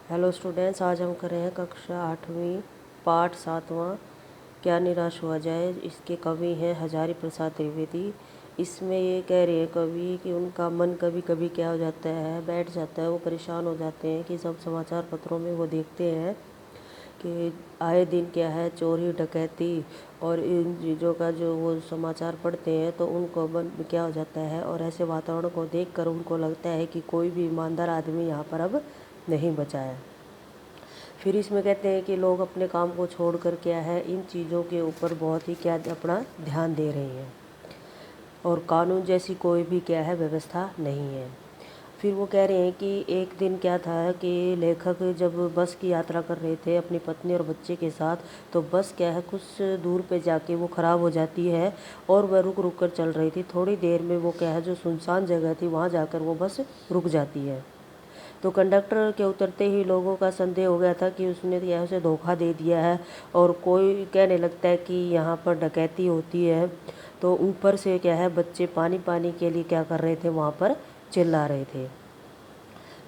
Hello students, आज हम कर रहे हैं कक्षा 8वीं पाठ 7वां क्या निराश हुआ जाए। इसके कवि हैं हजारी प्रसाद त्रिवेदी। इसमें ये कह रहे हैं कवि कि उनका मन कभी कभी क्या हो जाता है, बैठ जाता है, वो परेशान हो जाते हैं कि सब समाचार पत्रों में वो देखते हैं कि आए दिन क्या है चोरी डकैती और इन चीज़ों का जो वो समाचार पढ़ते हैं तो उनको मन में क्या हो जाता है, और ऐसे वातावरण को देखकर उनको लगता है कि कोई भी ईमानदार आदमी यहाँ पर अब नहीं बचा है। फिर इसमें कहते हैं कि लोग अपने काम को छोड़कर क्या है इन चीज़ों के ऊपर बहुत ही क्या अपना ध्यान दे रहे हैं, और कानून जैसी कोई भी क्या है व्यवस्था नहीं है। फिर वो कह रहे हैं कि एक दिन क्या था कि लेखक जब बस की यात्रा कर रहे थे अपनी पत्नी और बच्चे के साथ, तो बस क्या है कुछ दूर पे जाके वो ख़राब हो जाती है और वह रुक रुक कर चल रही थी। थोड़ी देर में वो क्या है जो सुनसान जगह थी वहाँ जाकर वो बस रुक जाती है। तो कंडक्टर के उतरते ही लोगों का संदेह हो गया था कि उसने यह उसे धोखा दे दिया है, और कोई कहने लगता है कि यहाँ पर डकैती होती है। तो ऊपर से क्या है बच्चे पानी पानी के लिए क्या कर रहे थे, वहाँ पर चिल्ला रहे थे।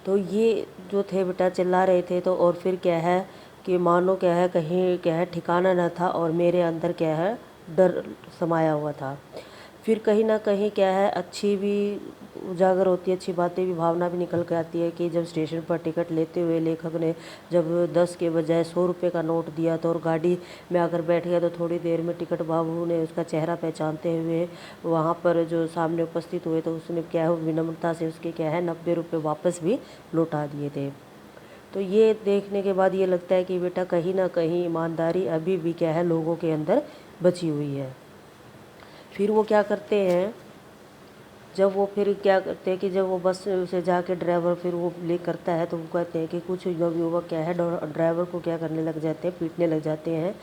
तो ये जो थे बेटा चिल्ला रहे थे, तो और फिर क्या है कि मानो क्या है कहीं क्या है ठिकाना न था, और मेरे अंदर क्या है डर समाया हुआ था। फिर कहीं ना कहीं क्या है अच्छी भी उजागर होती है, अच्छी बातें भी, भावना भी निकल के आती है कि जब स्टेशन पर टिकट लेते हुए लेखक ने जब 10 के बजाय 100 रुपये का नोट दिया तो और गाड़ी में आकर बैठ गया, तो थोड़ी देर में टिकट बाबू ने उसका चेहरा पहचानते हुए वहाँ पर जो सामने उपस्थित हुए तो उसने क्या है विनम्रता से उसके क्या है 90 रुपये वापस भी लौटा दिए थे। तो ये देखने के बाद ये लगता है कि बेटा कहीं ना कहीं ईमानदारी अभी भी क्या है लोगों के अंदर बची हुई है। फिर वो क्या करते हैं, जब वो फिर क्या करते हैं कि जब वो बस से जाके ड्राइवर फिर वो ले करता है तो वो कहते हैं कि कुछ नवयुवक क्या है ड्राइवर को क्या करने लग जाते हैं, पीटने लग जाते हैं,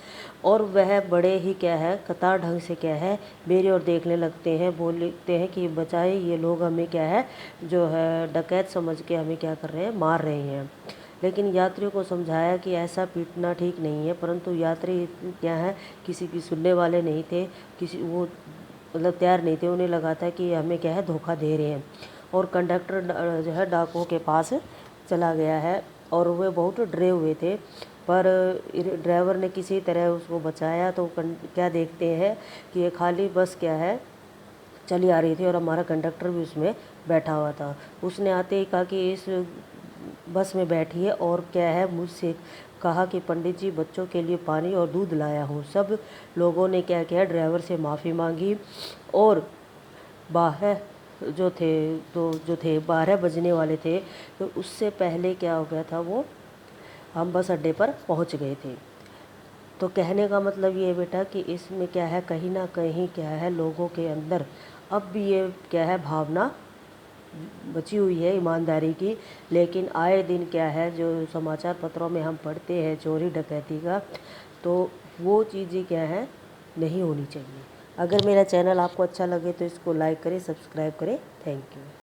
और वह बड़े ही क्या है कतार ढंग से क्या है मेरी ओर देखने लगते हैं, बोलते हैं कि बचाए ये लोग हमें क्या है जो है डकैत समझ के हमें क्या कर रहे हैं, मार रहे हैं। लेकिन यात्रियों को समझाया कि ऐसा पीटना ठीक नहीं है, परंतु यात्री क्या है किसी की सुनने वाले नहीं थे, किसी वो मतलब तैयार नहीं थे। उन्हें लगा था कि हमें क्या है धोखा दे रहे हैं, और कंडक्टर जो है डाकुओं के पास चला गया है, और वे बहुत डरे हुए थे। पर ड्राइवर ने किसी तरह उसको बचाया। तो क्या देखते हैं कि ये खाली बस क्या है चली आ रही थी, और हमारा कंडक्टर भी उसमें बैठा हुआ था। उसने आते ही कहा कि इस बस में बैठिए, और क्या है मुझसे कहा कि पंडित जी बच्चों के लिए पानी और दूध लाया हूँ। सब लोगों ने क्या किया, ड्राइवर से माफ़ी मांगी, और बारह जो थे तो जो थे 12 बजने वाले थे, तो उससे पहले क्या हो गया था वो हम बस अड्डे पर पहुंच गए थे। तो कहने का मतलब ये है बेटा कि इसमें क्या है कहीं ना कहीं क्या है लोगों के अंदर अब भी ये क्या है भावना बची हुई है ईमानदारी की। लेकिन आए दिन क्या है जो समाचार पत्रों में हम पढ़ते हैं चोरी डकैती का, तो वो चीज़ें क्या है नहीं होनी चाहिए। अगर मेरा चैनल आपको अच्छा लगे तो इसको लाइक करें, सब्सक्राइब करें। Thank you.